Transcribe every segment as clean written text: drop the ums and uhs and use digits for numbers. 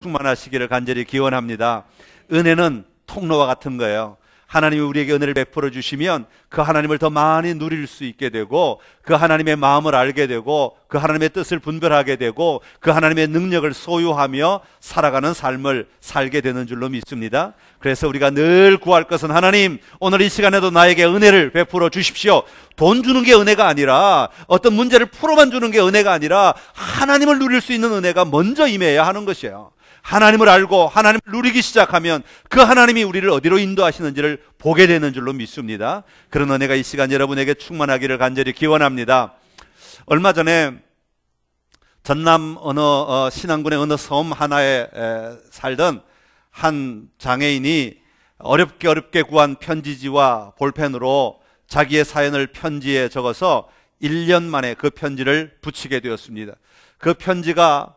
충만하시기를 간절히 기원합니다. 은혜는 통로와 같은 거예요. 하나님이 우리에게 은혜를 베풀어 주시면 그 하나님을 더 많이 누릴 수 있게 되고, 그 하나님의 마음을 알게 되고, 그 하나님의 뜻을 분별하게 되고, 그 하나님의 능력을 소유하며 살아가는 삶을 살게 되는 줄로 믿습니다. 그래서 우리가 늘 구할 것은, 하나님, 오늘 이 시간에도 나에게 은혜를 베풀어 주십시오. 돈 주는 게 은혜가 아니라, 어떤 문제를 풀어만 주는 게 은혜가 아니라, 하나님을 누릴 수 있는 은혜가 먼저 임해야 하는 것이에요. 하나님을 알고 하나님을 누리기 시작하면 그 하나님이 우리를 어디로 인도하시는지를 보게 되는 줄로 믿습니다. 그런 은혜가 이 시간 여러분에게 충만하기를 간절히 기원합니다. 얼마 전에 전남 어느 신안군의 어느 섬 하나에 살던 한 장애인이 어렵게 구한 편지지와 볼펜으로 자기의 사연을 편지에 적어서 1년 만에 그 편지를 붙이게 되었습니다. 그 편지가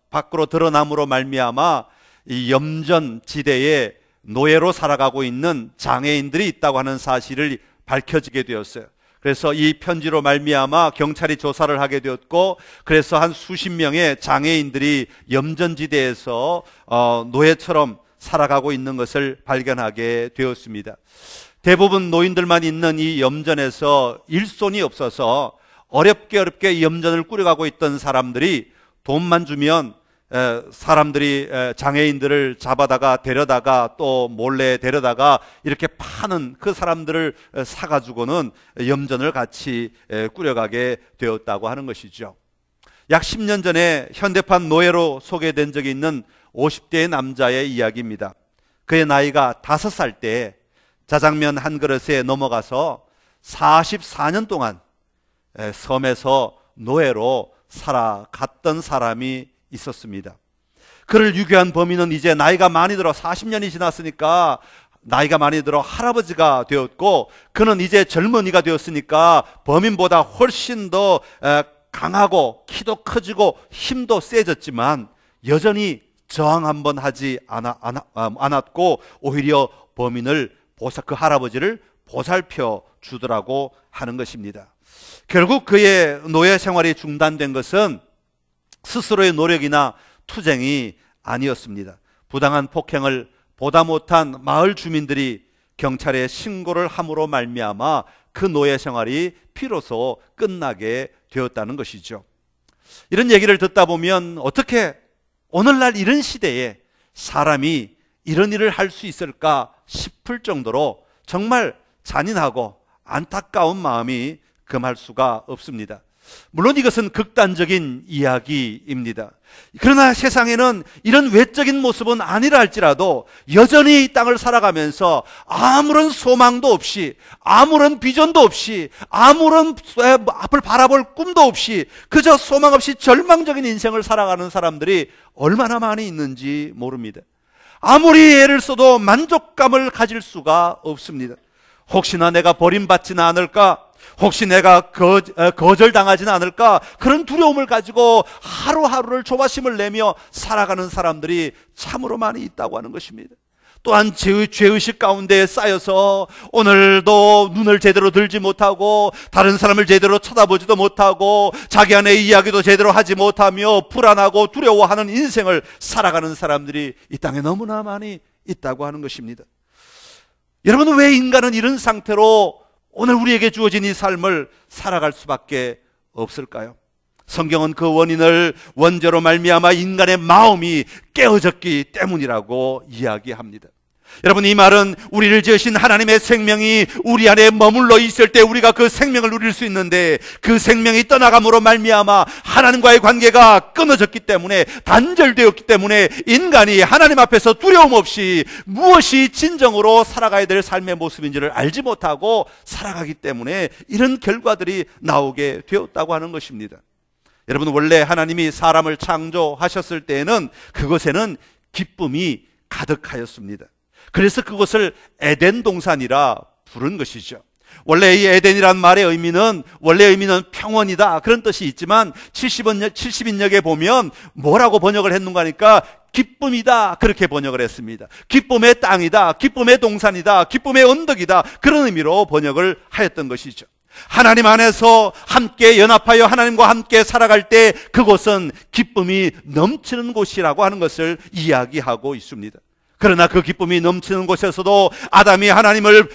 밖으로 드러남으로 말미암아 이 염전지대에 노예로 살아가고 있는 장애인들이 있다고 하는 사실을 밝혀지게 되었어요. 그래서 이 편지로 말미암아 경찰이 조사를 하게 되었고, 그래서 한 수십 명의 장애인들이 염전지대에서 노예처럼 살아가고 있는 것을 발견하게 되었습니다. 대부분 노인들만 있는 이 염전에서 일손이 없어서 어렵게 염전을 꾸려가고 있던 사람들이 돈만 주면 사람들이 장애인들을 잡아다가 데려다가 또 몰래 데려다가 이렇게 파는, 그 사람들을 사가지고는 염전을 같이 꾸려가게 되었다고 하는 것이죠. 약 10년 전에 현대판 노예로 소개된 적이 있는 50대의 남자의 이야기입니다. 그의 나이가 5살 때 자장면 한 그릇에 넘어가서 44년 동안 섬에서 노예로 살아갔던 사람이 있었습니다. 그를 유괴한 범인은 이제 나이가 많이 들어 40년이 지났으니까 나이가 많이 들어 할아버지가 되었고, 그는 이제 젊은이가 되었으니까 범인보다 훨씬 더 강하고 키도 커지고 힘도 세졌지만 여전히 저항 한번 하지 않았고 오히려 범인을 그 할아버지를 보살펴 주더라고 하는 것입니다. 결국 그의 노예 생활이 중단된 것은 스스로의 노력이나 투쟁이 아니었습니다. 부당한 폭행을 보다 못한 마을 주민들이 경찰에 신고를 함으로 말미암아 그 노예 생활이 비로소 끝나게 되었다는 것이죠. 이런 얘기를 듣다 보면 어떻게 오늘날 이런 시대에 사람이 이런 일을 할 수 있을까 싶을 정도로 정말 잔인하고 안타까운 마음이 금할 수가 없습니다. 물론 이것은 극단적인 이야기입니다. 그러나 세상에는 이런 외적인 모습은 아니라 할지라도 여전히 이 땅을 살아가면서 아무런 소망도 없이, 아무런 비전도 없이, 아무런 앞을 바라볼 꿈도 없이 그저 소망 없이 절망적인 인생을 살아가는 사람들이 얼마나 많이 있는지 모릅니다. 아무리 애를 써도 만족감을 가질 수가 없습니다. 혹시나 내가 버림받지는 않을까? 혹시 내가 거절당하지는 않을까? 그런 두려움을 가지고 하루하루를 조바심을 내며 살아가는 사람들이 참으로 많이 있다고 하는 것입니다. 또한 죄의식 가운데 쌓여서 오늘도 눈을 제대로 들지 못하고 다른 사람을 제대로 쳐다보지도 못하고 자기 안의 이야기도 제대로 하지 못하며 불안하고 두려워하는 인생을 살아가는 사람들이 이 땅에 너무나 많이 있다고 하는 것입니다. 여러분, 왜 인간은 이런 상태로 오늘 우리에게 주어진 이 삶을 살아갈 수밖에 없을까요? 성경은 그 원인을 원죄로 말미암아 인간의 마음이 깨어졌기 때문이라고 이야기합니다. 여러분, 이 말은 우리를 지으신 하나님의 생명이 우리 안에 머물러 있을 때 우리가 그 생명을 누릴 수 있는데, 그 생명이 떠나감으로 말미암아 하나님과의 관계가 끊어졌기 때문에, 단절되었기 때문에 인간이 하나님 앞에서 두려움 없이 무엇이 진정으로 살아가야 될 삶의 모습인지를 알지 못하고 살아가기 때문에 이런 결과들이 나오게 되었다고 하는 것입니다. 여러분, 원래 하나님이 사람을 창조하셨을 때에는 그것에는 기쁨이 가득하였습니다. 그래서 그것을 에덴 동산이라 부른 것이죠. 원래 이 에덴이란 말의 의미는 평원이다, 그런 뜻이 있지만 70인역에 보면 뭐라고 번역을 했는가 하니까 기쁨이다, 그렇게 번역을 했습니다. 기쁨의 땅이다, 기쁨의 동산이다, 기쁨의 언덕이다, 그런 의미로 번역을 하였던 것이죠. 하나님 안에서 함께 연합하여 하나님과 함께 살아갈 때 그곳은 기쁨이 넘치는 곳이라고 하는 것을 이야기하고 있습니다. 그러나 그 기쁨이 넘치는 곳에서도 아담이 하나님을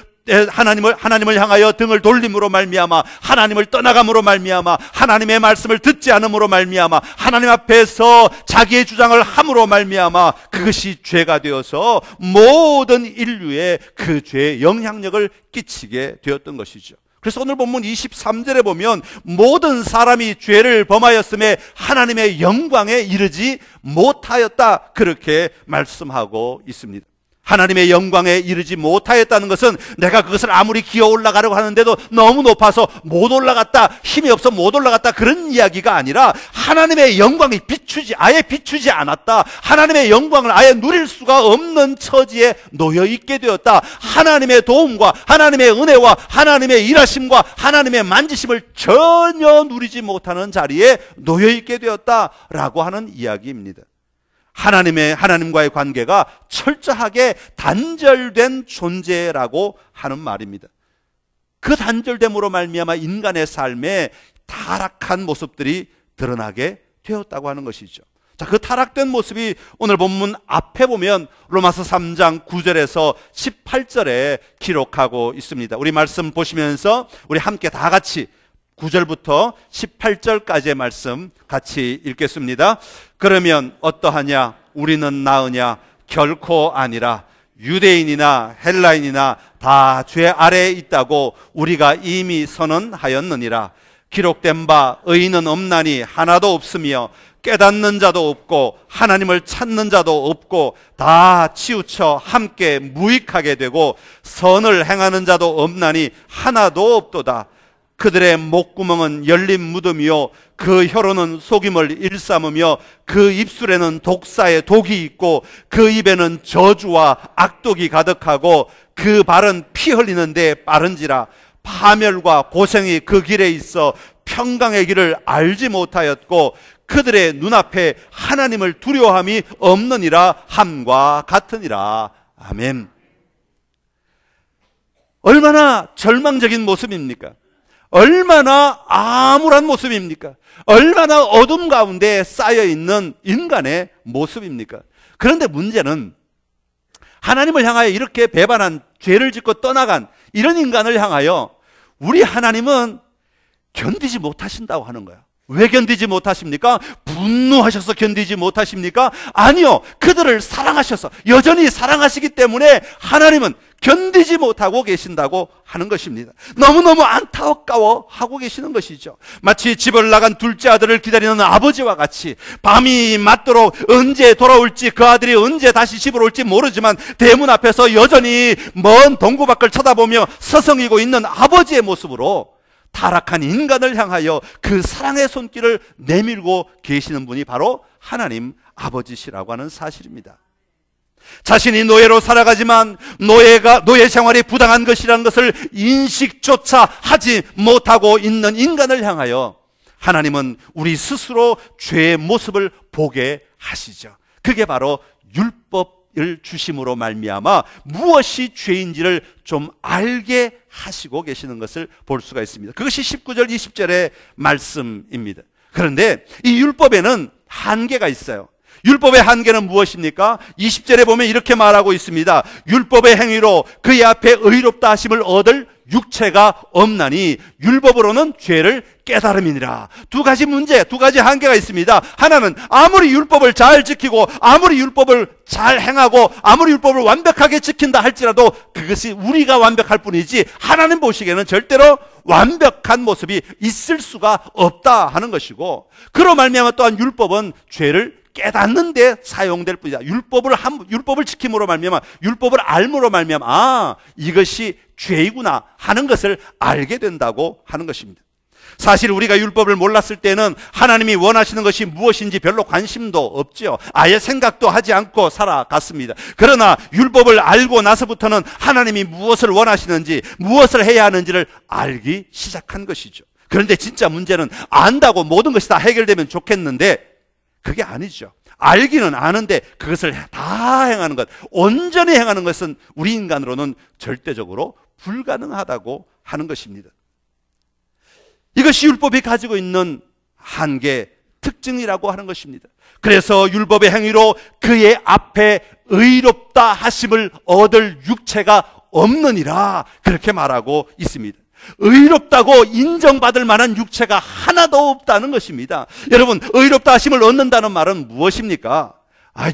향하여 등을 돌림으로 말미암아, 하나님을 떠나감으로 말미암아, 하나님의 말씀을 듣지 않음으로 말미암아, 하나님 앞에서 자기의 주장을 함으로 말미암아 그것이 죄가 되어서 모든 인류에 그 죄의 영향력을 끼치게 되었던 것이죠. 그래서 오늘 본문 23절에 보면 모든 사람이 죄를 범하였음에 하나님의 영광에 이르지 못하였다, 그렇게 말씀하고 있습니다. 하나님의 영광에 이르지 못하였다는 것은 내가 그것을 아무리 기어 올라가려고 하는데도 너무 높아서 못 올라갔다, 힘이 없어 못 올라갔다, 그런 이야기가 아니라 하나님의 영광이 아예 비추지 않았다, 하나님의 영광을 아예 누릴 수가 없는 처지에 놓여 있게 되었다, 하나님의 도움과 하나님의 은혜와 하나님의 일하심과 하나님의 만지심을 전혀 누리지 못하는 자리에 놓여 있게 되었다라고 하는 이야기입니다. 하나님과의 관계가 철저하게 단절된 존재라고 하는 말입니다. 그 단절됨으로 말미암아 인간의 삶에 타락한 모습들이 드러나게 되었다고 하는 것이죠. 자, 그 타락된 모습이 오늘 본문 앞에 보면 로마서 3장 9절에서 18절에 기록하고 있습니다. 우리 말씀 보시면서 우리 함께 다 같이 9절부터 18절까지의 말씀 같이 읽겠습니다. 그러면 어떠하냐? 우리는 나으냐? 결코 아니라. 유대인이나 헬라인이나 다 죄 아래에 있다고 우리가 이미 선언하였느니라. 기록된 바 의인은 없나니 하나도 없으며 깨닫는 자도 없고 하나님을 찾는 자도 없고 다 치우쳐 함께 무익하게 되고 선을 행하는 자도 없나니 하나도 없도다. 그들의 목구멍은 열린 무덤이요 그 혀로는 속임을 일삼으며 그 입술에는 독사의 독이 있고 그 입에는 저주와 악독이 가득하고 그 발은 피 흘리는데 빠른지라. 파멸과 고생이 그 길에 있어 평강의 길을 알지 못하였고 그들의 눈앞에 하나님을 두려워함이 없느니라 함과 같으니라. 아멘. 얼마나 절망적인 모습입니까? 얼마나 암울한 모습입니까? 얼마나 어둠 가운데 쌓여있는 인간의 모습입니까? 그런데 문제는 하나님을 향하여 이렇게 배반한, 죄를 짓고 떠나간 이런 인간을 향하여 우리 하나님은 견디지 못하신다고 하는 거야. 왜 견디지 못하십니까? 분노하셔서 견디지 못하십니까? 아니요, 그들을 사랑하셔서, 여전히 사랑하시기 때문에 하나님은 견디지 못하고 계신다고 하는 것입니다. 너무너무 안타까워 하고 계시는 것이죠. 마치 집을 나간 둘째 아들을 기다리는 아버지와 같이 밤이 맞도록 언제 돌아올지, 그 아들이 언제 다시 집으로 올지 모르지만 대문 앞에서 여전히 먼 동구 밖을 쳐다보며 서성이고 있는 아버지의 모습으로 타락한 인간을 향하여 그 사랑의 손길을 내밀고 계시는 분이 바로 하나님 아버지시라고 하는 사실입니다. 자신이 노예로 살아가지만 노예 생활이 부당한 것이라는 것을 인식조차 하지 못하고 있는 인간을 향하여 하나님은 우리 스스로 죄의 모습을 보게 하시죠. 그게 바로 율법을 주심으로 말미암아 무엇이 죄인지를 좀 알게 하시고 계시는 것을 볼 수가 있습니다. 그것이 19절 20절의 말씀입니다. 그런데 이 율법에는 한계가 있어요. 율법의 한계는 무엇입니까? 20절에 보면 이렇게 말하고 있습니다. 율법의 행위로 그의 앞에 의롭다 하심을 얻을 육체가 없나니 율법으로는 죄를 깨달음이니라. 두 가지 한계가 있습니다. 하나는 아무리 율법을 잘 지키고 아무리 율법을 잘 행하고 아무리 율법을 완벽하게 지킨다 할지라도 그것이 우리가 완벽할 뿐이지 하나님 보시기에는 절대로 완벽한 모습이 있을 수가 없다 하는 것이고, 그로 말미암아 또한 율법은 죄를 깨닫는 데 사용될 뿐이다. 율법을 지킴으로 말미암아, 율법을 알므로 말미암아 이것이 죄이구나 하는 것을 알게 된다고 하는 것입니다. 사실 우리가 율법을 몰랐을 때는 하나님이 원하시는 것이 무엇인지 별로 관심도 없죠. 아예 생각도 하지 않고 살아갔습니다. 그러나 율법을 알고 나서부터는 하나님이 무엇을 원하시는지, 무엇을 해야 하는지를 알기 시작한 것이죠. 그런데 진짜 문제는 안다고 모든 것이 다 해결되면 좋겠는데 그게 아니죠. 알기는 아는데 그것을 다 행하는 것, 온전히 행하는 것은 우리 인간으로는 절대적으로 불가능하다고 하는 것입니다. 이것이 율법이 가지고 있는 한계, 특징이라고 하는 것입니다. 그래서 율법의 행위로 그의 앞에 의롭다 하심을 얻을 육체가 없느니라 그렇게 말하고 있습니다. 의롭다고 인정받을 만한 육체가 하나도 없다는 것입니다. 여러분, 의롭다 하심을 얻는다는 말은 무엇입니까?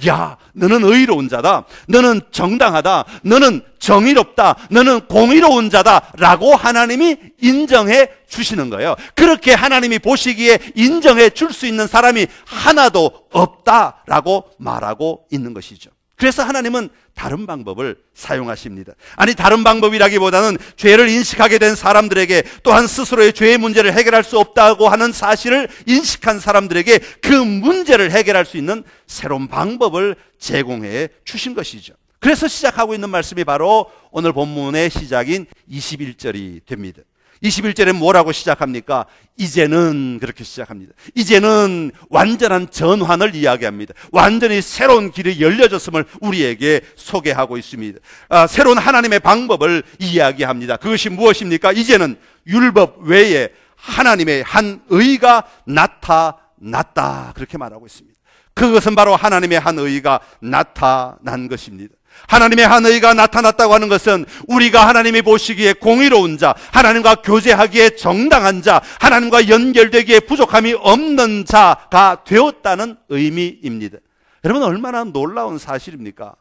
야, 너는 의로운 자다, 너는 정당하다, 너는 정의롭다, 너는 공의로운 자다 라고 하나님이 인정해 주시는 거예요. 그렇게 하나님이 보시기에 인정해 줄 수 있는 사람이 하나도 없다라고 말하고 있는 것이죠. 그래서 하나님은 다른 방법을 사용하십니다. 아니, 다른 방법이라기보다는 죄를 인식하게 된 사람들에게, 또한 스스로의 죄의 문제를 해결할 수 없다고 하는 사실을 인식한 사람들에게 그 문제를 해결할 수 있는 새로운 방법을 제공해 주신 것이죠. 그래서 시작하고 있는 말씀이 바로 오늘 본문의 시작인 21절이 됩니다. 21절에 뭐라고 시작합니까? 이제는, 그렇게 시작합니다. 이제는 완전한 전환을 이야기합니다. 완전히 새로운 길이 열려졌음을 우리에게 소개하고 있습니다. 새로운 하나님의 방법을 이야기합니다. 그것이 무엇입니까? 이제는 율법 외에 하나님의 한 의가 나타났다, 그렇게 말하고 있습니다. 그것은 바로 하나님의 한 의가 나타난 것입니다. 하나님의 한 의가 나타났다고 하는 것은 우리가 하나님이 보시기에 공의로운 자, 하나님과 교제하기에 정당한 자, 하나님과 연결되기에 부족함이 없는 자가 되었다는 의미입니다. 여러분, 얼마나 놀라운 사실입니까?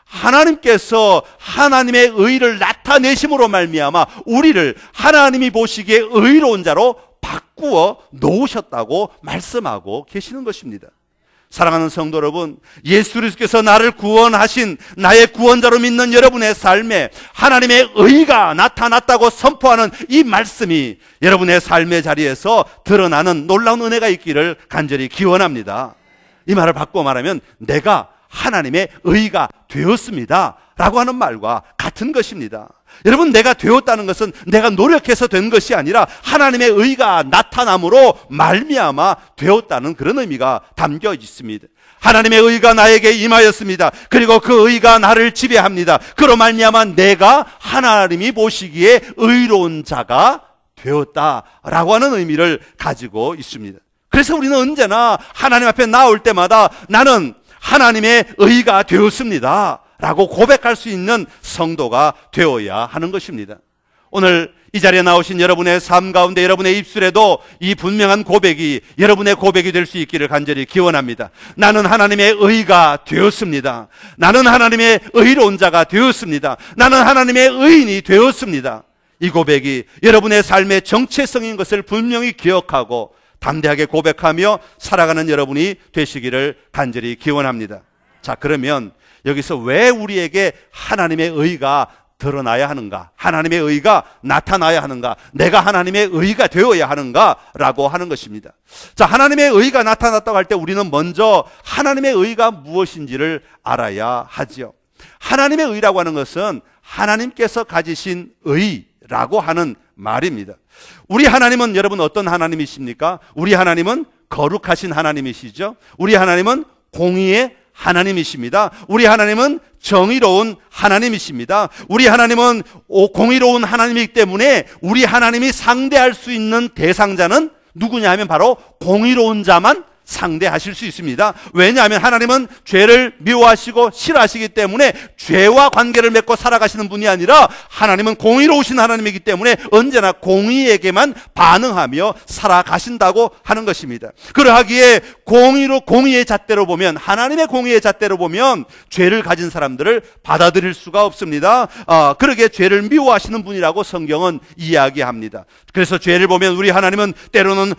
하나님께서 하나님의 의를 나타내심으로 말미암아 우리를 하나님이 보시기에 의로운 자로 바꾸어 놓으셨다고 말씀하고 계시는 것입니다. 사랑하는 성도 여러분, 예수 그리스도께서 나를 구원하신 나의 구원자로 믿는 여러분의 삶에 하나님의 의가 나타났다고 선포하는 이 말씀이 여러분의 삶의 자리에서 드러나는 놀라운 은혜가 있기를 간절히 기원합니다. 이 말을 바꿔 말하면 내가 하나님의 의가 되었습니다 라고 하는 말과 같은 것입니다. 여러분, 내가 되었다는 것은 내가 노력해서 된 것이 아니라 하나님의 의가 나타남으로 말미암아 되었다는 그런 의미가 담겨 있습니다. 하나님의 의가 나에게 임하였습니다. 그리고 그 의가 나를 지배합니다. 그로 말미암아 내가 하나님이 보시기에 의로운 자가 되었다라고 하는 의미를 가지고 있습니다. 그래서 우리는 언제나 하나님 앞에 나올 때마다 나는 하나님의 의가 되었습니다 라고 고백할 수 있는 성도가 되어야 하는 것입니다. 오늘 이 자리에 나오신 여러분의 삶 가운데 여러분의 입술에도 이 분명한 고백이 여러분의 고백이 될 수 있기를 간절히 기원합니다. 나는 하나님의 의가 되었습니다. 나는 하나님의 의로운 자가 되었습니다. 나는 하나님의 의인이 되었습니다. 이 고백이 여러분의 삶의 정체성인 것을 분명히 기억하고 담대하게 고백하며 살아가는 여러분이 되시기를 간절히 기원합니다. 자, 그러면 여기서 왜 우리에게 하나님의 의가 드러나야 하는가? 하나님의 의가 나타나야 하는가? 내가 하나님의 의가 되어야 하는가? 라고 하는 것입니다. 자, 하나님의 의가 나타났다고 할 때 우리는 먼저 하나님의 의가 무엇인지를 알아야 하지요. 하나님의 의라고 하는 것은 하나님께서 가지신 의라고 하는 말입니다. 우리 하나님은 여러분 어떤 하나님이십니까? 우리 하나님은 거룩하신 하나님이시죠. 우리 하나님은 공의의 하나님이십니다. 우리 하나님은 정의로운 하나님이십니다. 우리 하나님은 공의로운 하나님이기 때문에 우리 하나님이 상대할 수 있는 대상자는 누구냐 하면 바로 공의로운 자만 상대하실 수 있습니다. 왜냐하면 하나님은 죄를 미워하시고 싫어하시기 때문에 죄와 관계를 맺고 살아가시는 분이 아니라 하나님은 공의로우신 하나님이기 때문에 언제나 공의에게만 반응하며 살아가신다고 하는 것입니다. 그러하기에 공의의 잣대로 보면, 하나님의 공의의 잣대로 보면 죄를 가진 사람들을 받아들일 수가 없습니다. 그러기에 죄를 미워하시는 분이라고 성경은 이야기합니다. 그래서 죄를 보면 우리 하나님은 때로는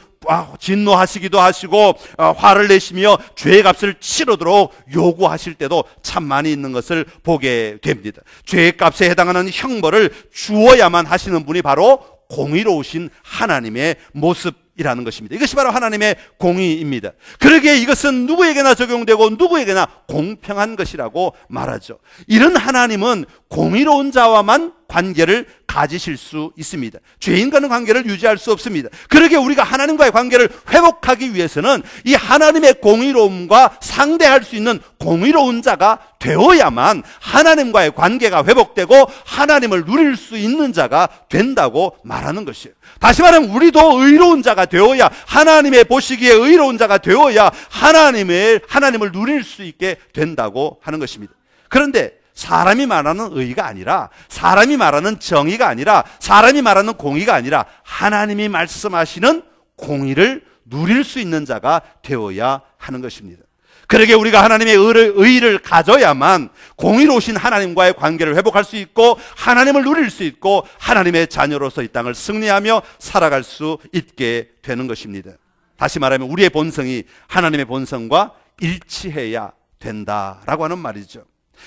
진노하시기도 하시고 화를 내시며 죄의 값을 치르도록 요구하실 때도 참 많이 있는 것을 보게 됩니다. 죄의 값에 해당하는 형벌을 주어야만 하시는 분이 바로 공의로우신 하나님의 모습이라는 것입니다. 이것이 바로 하나님의 공의입니다. 그러기에 이것은 누구에게나 적용되고 누구에게나 공평한 것이라고 말하죠. 이런 하나님은 공의로운 자와만 관계를 가지실 수 있습니다. 죄인과는 관계를 유지할 수 없습니다. 그러게 우리가 하나님과의 관계를 회복하기 위해서는 이 하나님의 공의로움과 상대할 수 있는 공의로운 자가 되어야만 하나님과의 관계가 회복되고 하나님을 누릴 수 있는 자가 된다고 말하는 것이에요. 다시 말하면 우리도 의로운 자가 되어야, 하나님의 보시기에 의로운 자가 되어야 하나님을 누릴 수 있게 된다고 하는 것입니다. 그런데 사람이 말하는 의가 아니라, 사람이 말하는 정의가 아니라, 사람이 말하는 공의가 아니라 하나님이 말씀하시는 공의를 누릴 수 있는 자가 되어야 하는 것입니다. 그러게 우리가 하나님의 의를 가져야만 공의로우신 하나님과의 관계를 회복할 수 있고 하나님을 누릴 수 있고 하나님의 자녀로서 이 땅을 승리하며 살아갈 수 있게 되는 것입니다. 다시 말하면 우리의 본성이 하나님의 본성과 일치해야 된다라고 하는 말이죠.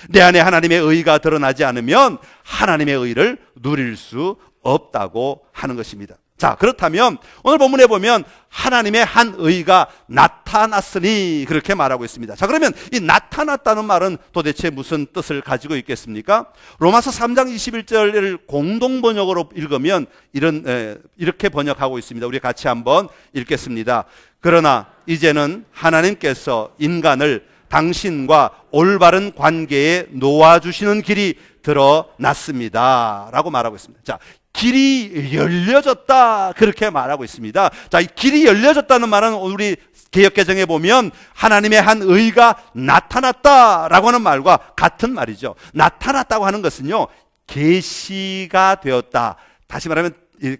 내 안에 하나님의 의가 드러나지 않으면 하나님의 의를 누릴 수 없다고 하는 것입니다. 자, 그렇다면 오늘 본문에 보면 하나님의 한 의가 나타났으니 그렇게 말하고 있습니다. 자, 그러면 이 나타났다는 말은 도대체 무슨 뜻을 가지고 있겠습니까? 로마서 3장 21절을 공동 번역으로 읽으면 이렇게 번역하고 있습니다. 우리 같이 한번 읽겠습니다. 그러나 이제는 하나님께서 인간을 당신과 올바른 관계에 놓아주시는 길이 드러났습니다 라고 말하고 있습니다. 자, 길이 열려졌다 그렇게 말하고 있습니다. 자, 이 길이 열려졌다는 말은 우리 개역개정에 보면 하나님의 한 의가 나타났다라고 하는 말과 같은 말이죠. 나타났다고 하는 것은요, 계시가 되었다. 다시 말하면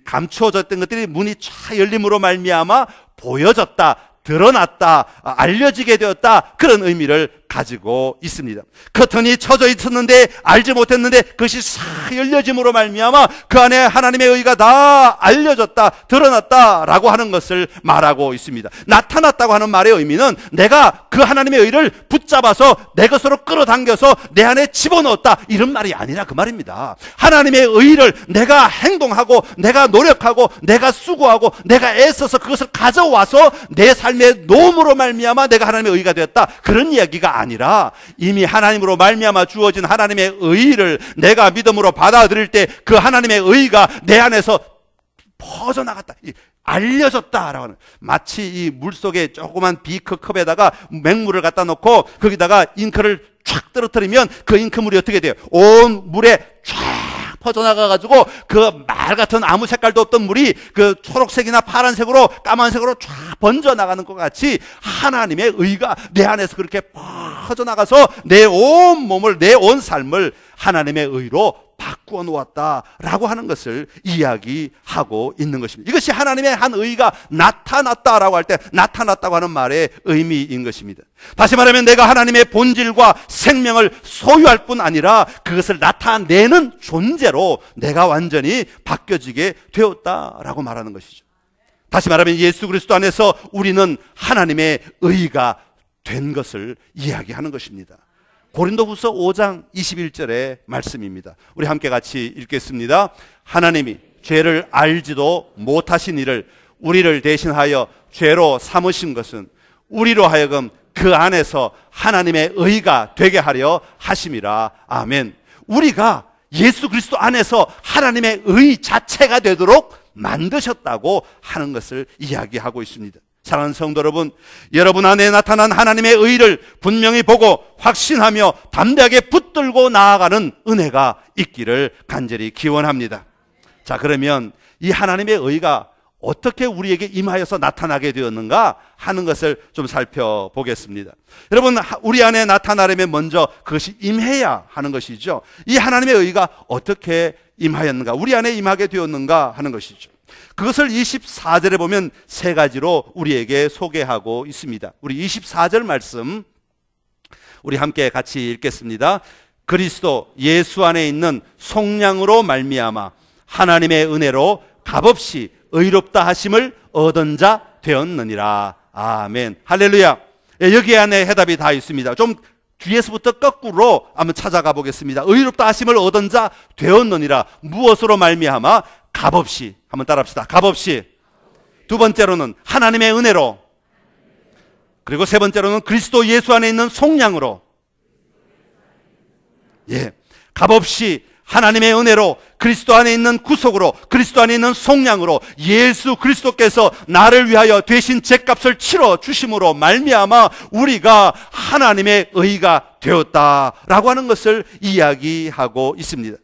감추어졌던 것들이 문이 쫙 열림으로 말미암아 보여졌다, 드러났다, 알려지게 되었다, 그런 의미를 가지고 있습니다. 커튼이 쳐져 있었는데 알지 못했는데 그것이 싹 열려짐으로 말미암아 그 안에 하나님의 의가 다 알려졌다, 드러났다라고 하는 것을 말하고 있습니다. 나타났다고 하는 말의 의미는 내가 그 하나님의 의를 붙잡아서 내 것으로 끌어당겨서 내 안에 집어넣었다, 이런 말이 아니라 그 말입니다. 하나님의 의를 내가 행동하고 내가 노력하고 내가 수고하고 내가 애써서 그것을 가져와서 내 삶의 노음으로 말미암아 내가 하나님의 의가 되었다, 그런 이야기가 아니라 이미 하나님으로 말미암아 주어진 하나님의 의를 내가 믿음으로 받아들일 때 그 하나님의 의가 내 안에서 퍼져나갔다, 알려졌다라고 하는, 마치 이 물속에 조그만 비크컵에다가 맹물을 갖다 놓고 거기다가 잉크를 쫙 떨어뜨리면 그 잉크물이 어떻게 돼요? 온 물에 쫙 퍼져나가가지고 그 말 같은 아무 색깔도 없던 물이 그 초록색이나 파란색으로 까만색으로 쫙 번져나가는 것 같이 하나님의 의가 내 안에서 그렇게 퍼져나가서 내 온 몸을, 내 온 삶을 하나님의 의로 바꾸어 놓았다라고 하는 것을 이야기하고 있는 것입니다. 이것이 하나님의 한 의가 나타났다라고 할 때 나타났다고 하는 말의 의미인 것입니다. 다시 말하면 내가 하나님의 본질과 생명을 소유할 뿐 아니라 그것을 나타내는 존재로 내가 완전히 바뀌어지게 되었다라고 말하는 것이죠. 다시 말하면 예수 그리스도 안에서 우리는 하나님의 의가 된 것을 이야기하는 것입니다. 고린도후서 5장 21절의 말씀입니다. 우리 함께 같이 읽겠습니다. 하나님이 죄를 알지도 못하신 이를 우리를 대신하여 죄로 삼으신 것은 우리로 하여금 그 안에서 하나님의 의가 되게 하려 하심이라. 아멘. 우리가 예수 그리스도 안에서 하나님의 의 자체가 되도록 만드셨다고 하는 것을 이야기하고 있습니다. 사랑하는 성도 여러분 안에 나타난 하나님의 의를 분명히 보고 확신하며 담대하게 붙들고 나아가는 은혜가 있기를 간절히 기원합니다. 자, 그러면 이 하나님의 의가 어떻게 우리에게 임하여서 나타나게 되었는가 하는 것을 좀 살펴보겠습니다. 여러분, 우리 안에 나타나려면 먼저 그것이 임해야 하는 것이죠. 이 하나님의 의가 어떻게 임하였는가, 우리 안에 임하게 되었는가 하는 것이죠. 그것을 24절에 보면 세 가지로 우리에게 소개하고 있습니다. 우리 24절 말씀 우리 함께 같이 읽겠습니다. 그리스도 예수 안에 있는 속량으로 말미암아 하나님의 은혜로 값없이 의롭다 하심을 얻은 자 되었느니라. 아멘. 할렐루야. 여기 안에 해답이 다 있습니다. 좀 뒤에서부터 거꾸로 한번 찾아가 보겠습니다. 의롭다 하심을 얻은 자 되었느니라. 무엇으로 말미암아? 값없이. 한번 따라합시다. 값없이. 두 번째로는 하나님의 은혜로. 그리고 세 번째로는 그리스도 예수 안에 있는 속량으로. 예, 값없이 하나님의 은혜로 그리스도 안에 있는 구속으로 그리스도 안에 있는 속량으로 예수 그리스도께서 나를 위하여 대신 죗값을 치러 주심으로 말미암아 우리가 하나님의 의가 되었다라고 하는 것을 이야기하고 있습니다.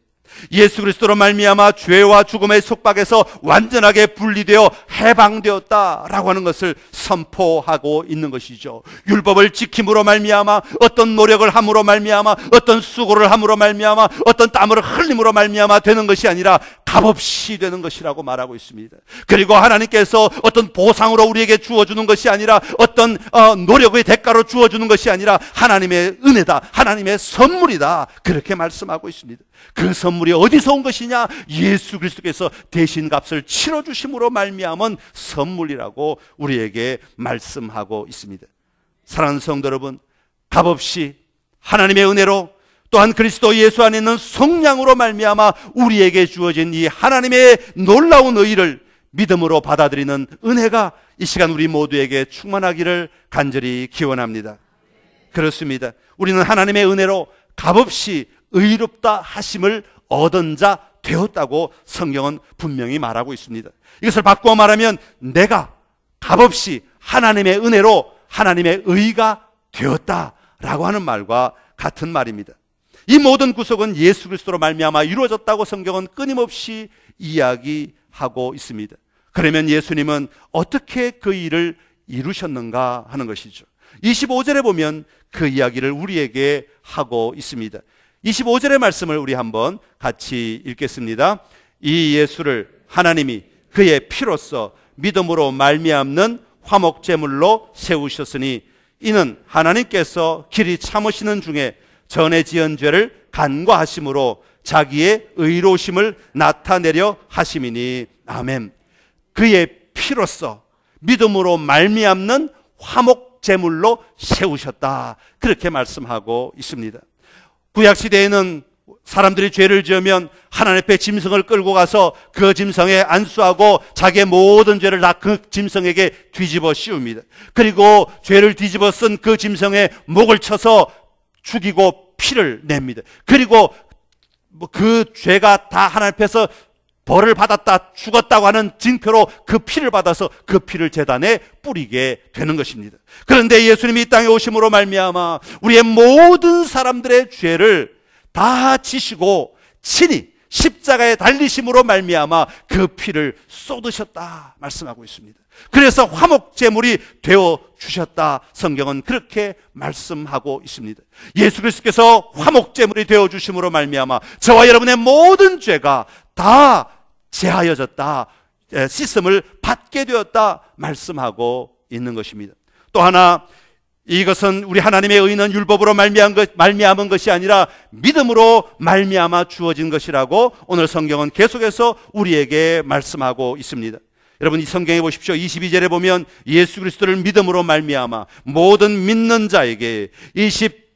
예수 그리스도로 말미암아 죄와 죽음의 속박에서 완전하게 분리되어 해방되었다라고 하는 것을 선포하고 있는 것이죠. 율법을 지킴으로 말미암아 어떤 노력을 함으로 말미암아 어떤 수고를 함으로 말미암아 어떤 땀을 흘림으로 말미암아 되는 것이 아니라 값없이 되는 것이라고 말하고 있습니다. 그리고 하나님께서 어떤 보상으로 우리에게 주어주는 것이 아니라 어떤 노력의 대가로 주어주는 것이 아니라 하나님의 은혜다, 하나님의 선물이다, 그렇게 말씀하고 있습니다. 그 선물이 어디서 온 것이냐? 예수 그리스도께서 대신 값을 치러주심으로 말미암은 선물이라고 우리에게 말씀하고 있습니다. 사랑하는 성도 여러분, 값없이 하나님의 은혜로 또한 그리스도 예수 안에 있는 속량으로 말미암아 우리에게 주어진 이 하나님의 놀라운 의를 믿음으로 받아들이는 은혜가 이 시간 우리 모두에게 충만하기를 간절히 기원합니다. 그렇습니다. 우리는 하나님의 은혜로 값없이 의롭다 하심을 얻은 자 되었다고 성경은 분명히 말하고 있습니다. 이것을 바꾸어 말하면 내가 값없이 하나님의 은혜로 하나님의 의가 되었다라고 하는 말과 같은 말입니다. 이 모든 구속은 예수 그리스도로 말미암아 이루어졌다고 성경은 끊임없이 이야기하고 있습니다. 그러면 예수님은 어떻게 그 일을 이루셨는가 하는 것이죠. 25절에 보면 그 이야기를 우리에게 하고 있습니다. 25절의 말씀을 우리 한번 같이 읽겠습니다. 이 예수를 하나님이 그의 피로써 믿음으로 말미암는 화목제물로 세우셨으니 이는 하나님께서 길이 참으시는 중에 전에 지은 죄를 간과하심으로 자기의 의로우심을 나타내려 하심이니. 아멘. 그의 피로써 믿음으로 말미암는 화목제물로 세우셨다, 그렇게 말씀하고 있습니다. 구약시대에는 사람들이 죄를 지으면 하나님 앞에 짐승을 끌고 가서 그 짐승에 안수하고 자기의 모든 죄를 다 그 짐승에게 뒤집어 씌웁니다. 그리고 죄를 뒤집어 쓴 그 짐승의 목을 쳐서 죽이고 피를 냅니다. 그리고 그 죄가 다 하나님 앞에서 벌을 받았다, 죽었다고 하는 징표로 그 피를 받아서 그 피를 제단에 뿌리게 되는 것입니다. 그런데 예수님이 이 땅에 오심으로 말미암아 우리의 모든 사람들의 죄를 다 지시고 친히 십자가에 달리심으로 말미암아 그 피를 쏟으셨다 말씀하고 있습니다. 그래서 화목제물이 되어 주셨다, 성경은 그렇게 말씀하고 있습니다. 예수 그리스도께서 화목제물이 되어 주심으로 말미암아 저와 여러분의 모든 죄가 다 제하여졌다, 씻음을 받게 되었다 말씀하고 있는 것입니다. 또 하나, 이것은 우리 하나님의 의는 율법으로 말미암은 것이 아니라 믿음으로 말미암아 주어진 것이라고 오늘 성경은 계속해서 우리에게 말씀하고 있습니다. 여러분, 이 성경에 보십시오. 22절에 보면 예수 그리스도를 믿음으로 말미암아 모든 믿는 자에게,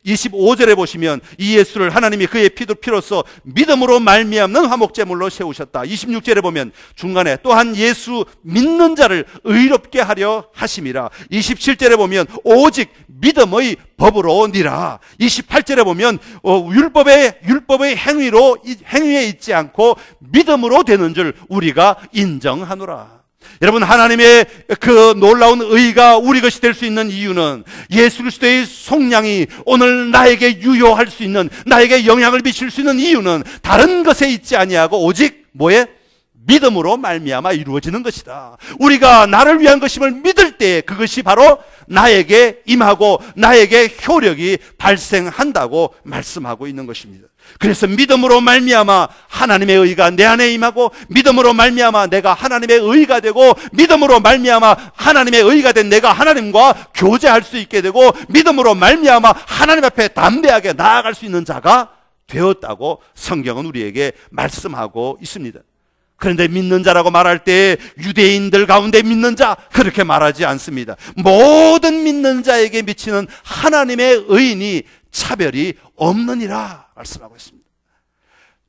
25절에 보시면 이 예수를 하나님이 그의 피로써 믿음으로 말미암는 화목제물로 세우셨다. 26절에 보면 중간에 또한 예수 믿는 자를 의롭게 하려 하심이라. 27절에 보면 오직 믿음의 법으로니라. 28절에 보면 율법의 행위에 있지 않고 믿음으로 되는 줄 우리가 인정하노라. 여러분, 하나님의 그 놀라운 의가 우리 것이 될 수 있는 이유는 예수 그리스도의 속량이 오늘 나에게 유효할 수 있는, 나에게 영향을 미칠 수 있는 이유는 다른 것에 있지 아니하고 오직 뭐에? 믿음으로 말미암아 이루어지는 것이다. 우리가 나를 위한 것임을 믿을 때 그것이 바로 나에게 임하고 나에게 효력이 발생한다고 말씀하고 있는 것입니다. 그래서 믿음으로 말미암아 하나님의 의가 내 안에 임하고, 믿음으로 말미암아 내가 하나님의 의가 되고, 믿음으로 말미암아 하나님의 의가 된 내가 하나님과 교제할 수 있게 되고, 믿음으로 말미암아 하나님 앞에 담대하게 나아갈 수 있는 자가 되었다고 성경은 우리에게 말씀하고 있습니다. 그런데 믿는 자라고 말할 때 유대인들 가운데 믿는 자, 그렇게 말하지 않습니다. 모든 믿는 자에게 미치는 하나님의 의인이 차별이 없느니라 말씀하고 있습니다.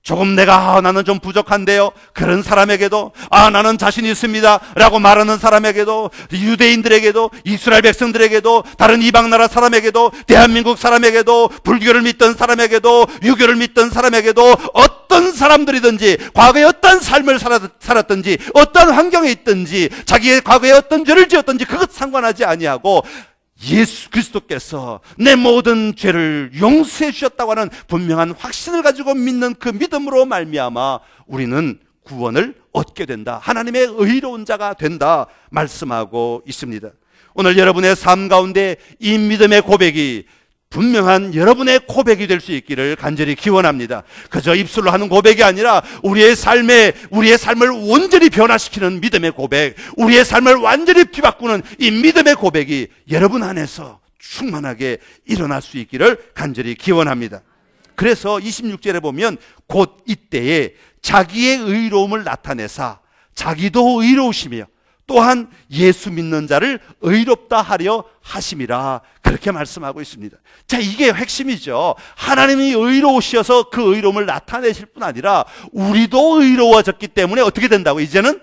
조금 나는 좀 부족한데요, 그런 사람에게도, 나는 자신 있습니다 라고 말하는 사람에게도, 유대인들에게도, 이스라엘 백성들에게도, 다른 이방 나라 사람에게도, 대한민국 사람에게도, 불교를 믿던 사람에게도, 유교를 믿던 사람에게도, 어떤 어떤 사람들이든지 과거에 어떤 삶을 살았든지 어떤 환경에 있든지 자기의 과거에 어떤 죄를 지었든지 그것 상관하지 아니하고 예수 그리스도께서 내 모든 죄를 용서해 주셨다고 하는 분명한 확신을 가지고 믿는 그 믿음으로 말미암아 우리는 구원을 얻게 된다. 하나님의 의로운 자가 된다 말씀하고 있습니다. 오늘 여러분의 삶 가운데 이 믿음의 고백이 분명한 여러분의 고백이 될 수 있기를 간절히 기원합니다. 그저 입술로 하는 고백이 아니라 우리의 삶을 온전히 변화시키는 믿음의 고백, 우리의 삶을 완전히 뒤바꾸는 이 믿음의 고백이 여러분 안에서 충만하게 일어날 수 있기를 간절히 기원합니다. 그래서 26절에 보면 곧 이때에 자기의 의로움을 나타내사 자기도 의로우시며 또한 예수 믿는 자를 의롭다 하려 하심이라 그렇게 말씀하고 있습니다. 자, 이게 핵심이죠. 하나님이 의로우셔서 그 의로움을 나타내실 뿐 아니라 우리도 의로워졌기 때문에 어떻게 된다고? 이제는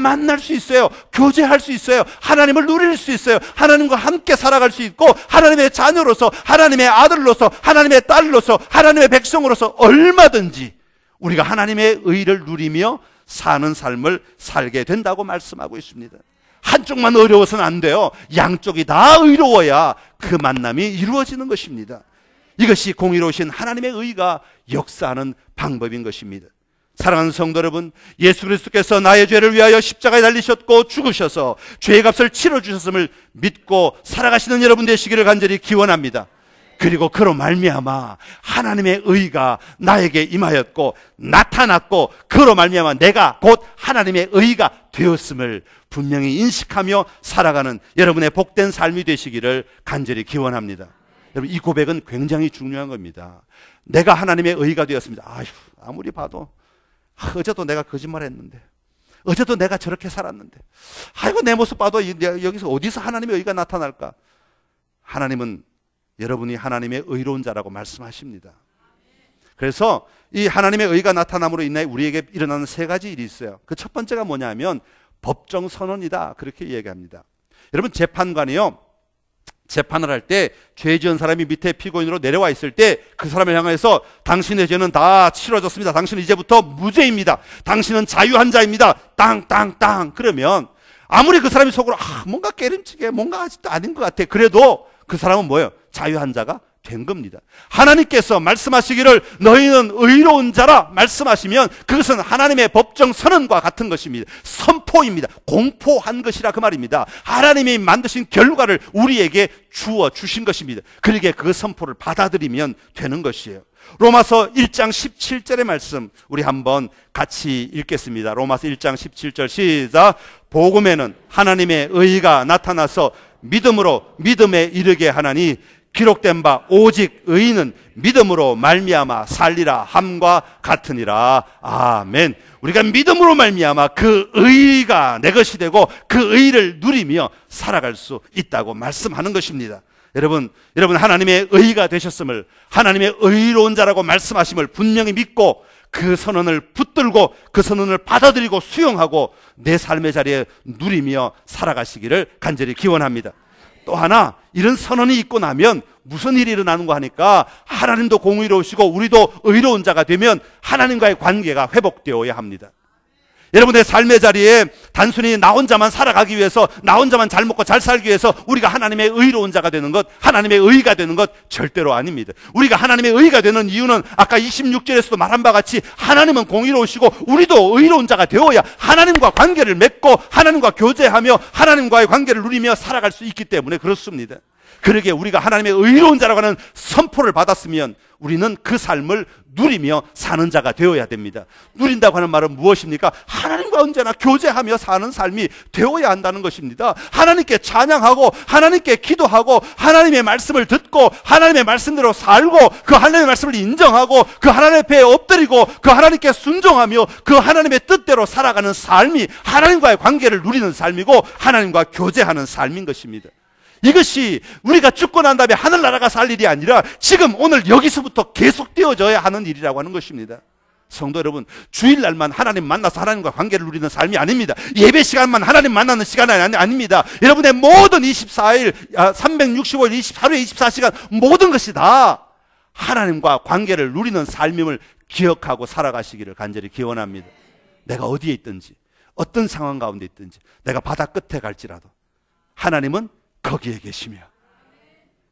만날 수 있어요. 교제할 수 있어요. 하나님을 누릴 수 있어요. 하나님과 함께 살아갈 수 있고 하나님의 자녀로서, 하나님의 아들로서, 하나님의 딸로서, 하나님의 백성으로서 얼마든지 우리가 하나님의 의를 누리며 사는 삶을 살게 된다고 말씀하고 있습니다. 한쪽만 어려워서는 안 돼요. 양쪽이 다 의로워야 그 만남이 이루어지는 것입니다. 이것이 공의로우신 하나님의 의가 역사하는 방법인 것입니다. 사랑하는 성도 여러분, 예수 그리스도께서 나의 죄를 위하여 십자가에 달리셨고 죽으셔서 죄의 값을 치러주셨음을 믿고 살아가시는 여러분 되시기를 간절히 기원합니다. 그리고 그로 말미암아 하나님의 의가 나에게 임하였고 나타났고 그로 말미암아 내가 곧 하나님의 의가 되었음을 분명히 인식하며 살아가는 여러분의 복된 삶이 되시기를 간절히 기원합니다. 여러분, 이 고백은 굉장히 중요한 겁니다. 내가 하나님의 의가 되었습니다. 아무리 봐도 어제도 내가 거짓말했는데, 어제도 내가 저렇게 살았는데, 아이고 내 모습 봐도 여기서 어디서 하나님의 의가 나타날까? 하나님은 여러분이 하나님의 의로운 자라고 말씀하십니다. 그래서 이 하나님의 의가 나타남으로 인해 우리에게 일어나는 세 가지 일이 있어요. 그 첫 번째가 뭐냐면 법정 선언이다, 그렇게 얘기합니다. 여러분, 재판관이요, 재판을 할 때 죄 지은 사람이 밑에 피고인으로 내려와 있을 때 그 사람을 향해서 당신의 죄는 다 치러졌습니다. 당신은 이제부터 무죄입니다. 당신은 자유한 자입니다. 땅땅땅. 그러면 아무리 그 사람이 속으로 뭔가 깨름치게 뭔가 아직도 아닌 것 같아, 그래도 그 사람은 뭐예요? 자유한 자가 된 겁니다. 하나님께서 말씀하시기를 너희는 의로운 자라 말씀하시면 그것은 하나님의 법정 선언과 같은 것입니다. 선포입니다. 공포한 것이라 그 말입니다. 하나님이 만드신 결과를 우리에게 주어 주신 것입니다. 그러기에 그 선포를 받아들이면 되는 것이에요. 로마서 1장 17절의 말씀 우리 한번 같이 읽겠습니다. 로마서 1장 17절 시작. 복음에는 하나님의 의가 나타나서 믿음으로 믿음에 이르게 하나니 기록된 바 오직 의인은 믿음으로 말미암아 살리라 함과 같으니라. 아멘. 우리가 믿음으로 말미암아 그 의가 내 것이 되고 그 의를 누리며 살아갈 수 있다고 말씀하는 것입니다. 여러분 하나님의 의가 되셨음을, 하나님의 의로운 자라고 말씀하심을 분명히 믿고 그 선언을 붙들고 그 선언을 받아들이고 수용하고 내 삶의 자리에 누리며 살아가시기를 간절히 기원합니다. 또 하나, 이런 선언이 있고 나면 무슨 일이 일어나는 거 하니까 하나님도 공의로우시고 우리도 의로운 자가 되면 하나님과의 관계가 회복되어야 합니다. 여러분의 삶의 자리에 단순히 나 혼자만 살아가기 위해서, 나 혼자만 잘 먹고 잘 살기 위해서 우리가 하나님의 의로운 자가 되는 것, 하나님의 의가 되는 것 절대로 아닙니다. 우리가 하나님의 의가 되는 이유는 아까 26절에서도 말한 바 같이 하나님은 공의로우시고 우리도 의로운 자가 되어야 하나님과 관계를 맺고 하나님과 교제하며 하나님과의 관계를 누리며 살아갈 수 있기 때문에 그렇습니다. 그러기에 우리가 하나님의 의로운 자라고 하는 선포를 받았으면 우리는 그 삶을 누리며 사는 자가 되어야 됩니다. 누린다고 하는 말은 무엇입니까? 하나님과 언제나 교제하며 사는 삶이 되어야 한다는 것입니다. 하나님께 찬양하고 하나님께 기도하고 하나님의 말씀을 듣고 하나님의 말씀대로 살고 그 하나님의 말씀을 인정하고 그 하나님 앞에 엎드리고 그 하나님께 순종하며 그 하나님의 뜻대로 살아가는 삶이 하나님과의 관계를 누리는 삶이고 하나님과 교제하는 삶인 것입니다. 이것이 우리가 죽고 난 다음에 하늘나라 가서 할 일이 아니라 지금 오늘 여기서부터 계속 되어져야 하는 일이라고 하는 것입니다. 성도 여러분, 주일날만 하나님 만나서 하나님과 관계를 누리는 삶이 아닙니다. 예배 시간만 하나님 만나는 시간이 아닙니다. 여러분의 모든 24일, 365일, 24일, 24시간 모든 것이 다 하나님과 관계를 누리는 삶임을 기억하고 살아가시기를 간절히 기원합니다. 내가 어디에 있든지, 어떤 상황 가운데 있든지, 내가 바다 끝에 갈지라도 하나님은 거기에 계시며,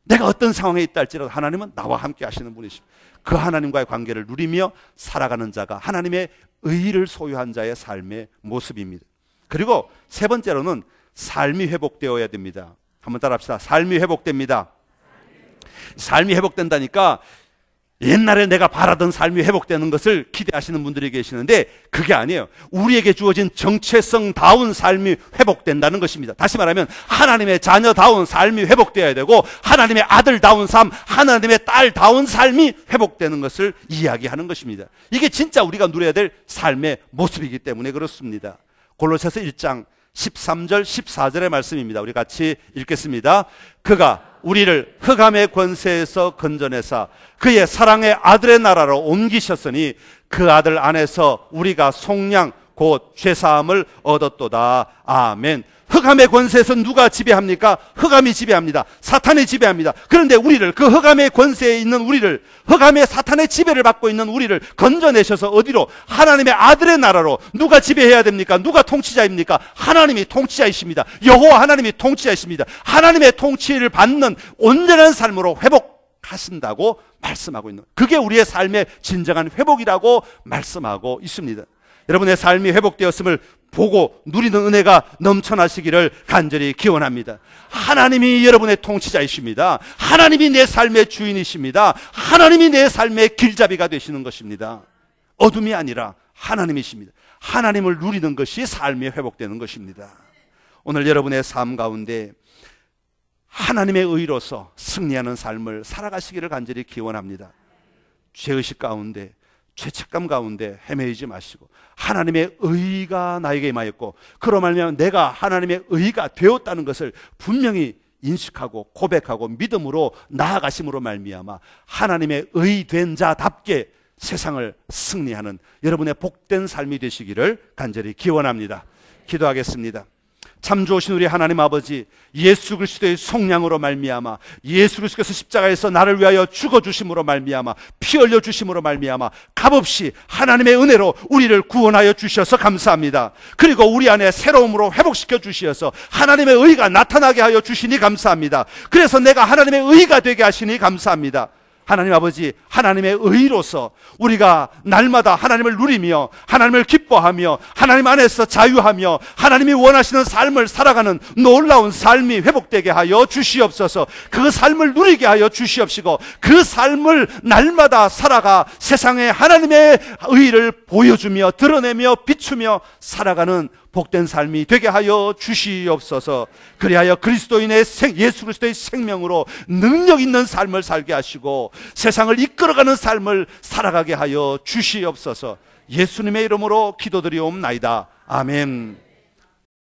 내가 어떤 상황에 있다 할지라도 하나님은 나와 함께 하시는 분이십니다. 그 하나님과의 관계를 누리며 살아가는 자가 하나님의 의를 소유한 자의 삶의 모습입니다. 그리고 세 번째로는 삶이 회복되어야 됩니다. 한번 따라합시다. 삶이 회복됩니다. 삶이 회복된다니까 옛날에 내가 바라던 삶이 회복되는 것을 기대하시는 분들이 계시는데 그게 아니에요. 우리에게 주어진 정체성다운 삶이 회복된다는 것입니다. 다시 말하면 하나님의 자녀다운 삶이 회복되어야 되고, 하나님의 아들다운 삶, 하나님의 딸다운 삶이 회복되는 것을 이야기하는 것입니다. 이게 진짜 우리가 누려야 될 삶의 모습이기 때문에 그렇습니다. 골로새서 1장 13절 14절의 말씀입니다. 우리 같이 읽겠습니다. 그가 우리를 흑암의 권세에서 건져내사 그의 사랑의 아들의 나라로 옮기셨으니 그 아들 안에서 우리가 속량 곧 죄사함을 얻었도다. 아멘. 흑암의 권세에서 누가 지배합니까? 흑암이 지배합니다. 사탄이 지배합니다. 그런데 우리를, 그 흑암의 권세에 있는 우리를, 흑암의 사탄의 지배를 받고 있는 우리를 건져내셔서 어디로? 하나님의 아들의 나라로. 누가 지배해야 됩니까? 누가 통치자입니까? 하나님이 통치자이십니다. 여호와 하나님이 통치자이십니다. 하나님의 통치를 받는 온전한 삶으로 회복하신다고 말씀하고 있는, 그게 우리의 삶의 진정한 회복이라고 말씀하고 있습니다. 여러분의 삶이 회복되었음을 보고 누리는 은혜가 넘쳐나시기를 간절히 기원합니다. 하나님이 여러분의 통치자이십니다. 하나님이 내 삶의 주인이십니다. 하나님이 내 삶의 길잡이가 되시는 것입니다. 어둠이 아니라 하나님이십니다. 하나님을 누리는 것이 삶이 회복되는 것입니다. 오늘 여러분의 삶 가운데 하나님의 의로서 승리하는 삶을 살아가시기를 간절히 기원합니다. 죄의식 가운데, 죄책감 가운데 헤매이지 마시고 하나님의 의가 나에게 임하였고 그로 말미암아 내가 하나님의 의가 되었다는 것을 분명히 인식하고 고백하고 믿음으로 나아가심으로 말미암아 하나님의 의된 자답게 세상을 승리하는 여러분의 복된 삶이 되시기를 간절히 기원합니다. 기도하겠습니다. 참 좋으신 우리 하나님 아버지, 예수 그리스도의 속량으로 말미암아, 예수 그리스도께서 십자가에서 나를 위하여 죽어주심으로 말미암아, 피 흘려주심으로 말미암아 값없이 하나님의 은혜로 우리를 구원하여 주셔서 감사합니다. 그리고 우리 안에 새로움으로 회복시켜 주시어서 하나님의 의가 나타나게 하여 주시니 감사합니다. 그래서 내가 하나님의 의가 되게 하시니 감사합니다. 하나님 아버지, 하나님의 의로서 우리가 날마다 하나님을 누리며 하나님을 기뻐하며 하나님 안에서 자유하며 하나님이 원하시는 삶을 살아가는 놀라운 삶이 회복되게 하여 주시옵소서. 그 삶을 누리게 하여 주시옵시고 그 삶을 날마다 살아가 세상에 하나님의 의를 보여주며 드러내며 비추며 살아가는 복된 삶이 되게 하여 주시옵소서. 그리하여 그리스도인의 예수 그리스도의 생명으로 능력 있는 삶을 살게 하시고 세상을 이끌어가는 삶을 살아가게 하여 주시옵소서. 예수님의 이름으로 기도드리옵나이다. 아멘.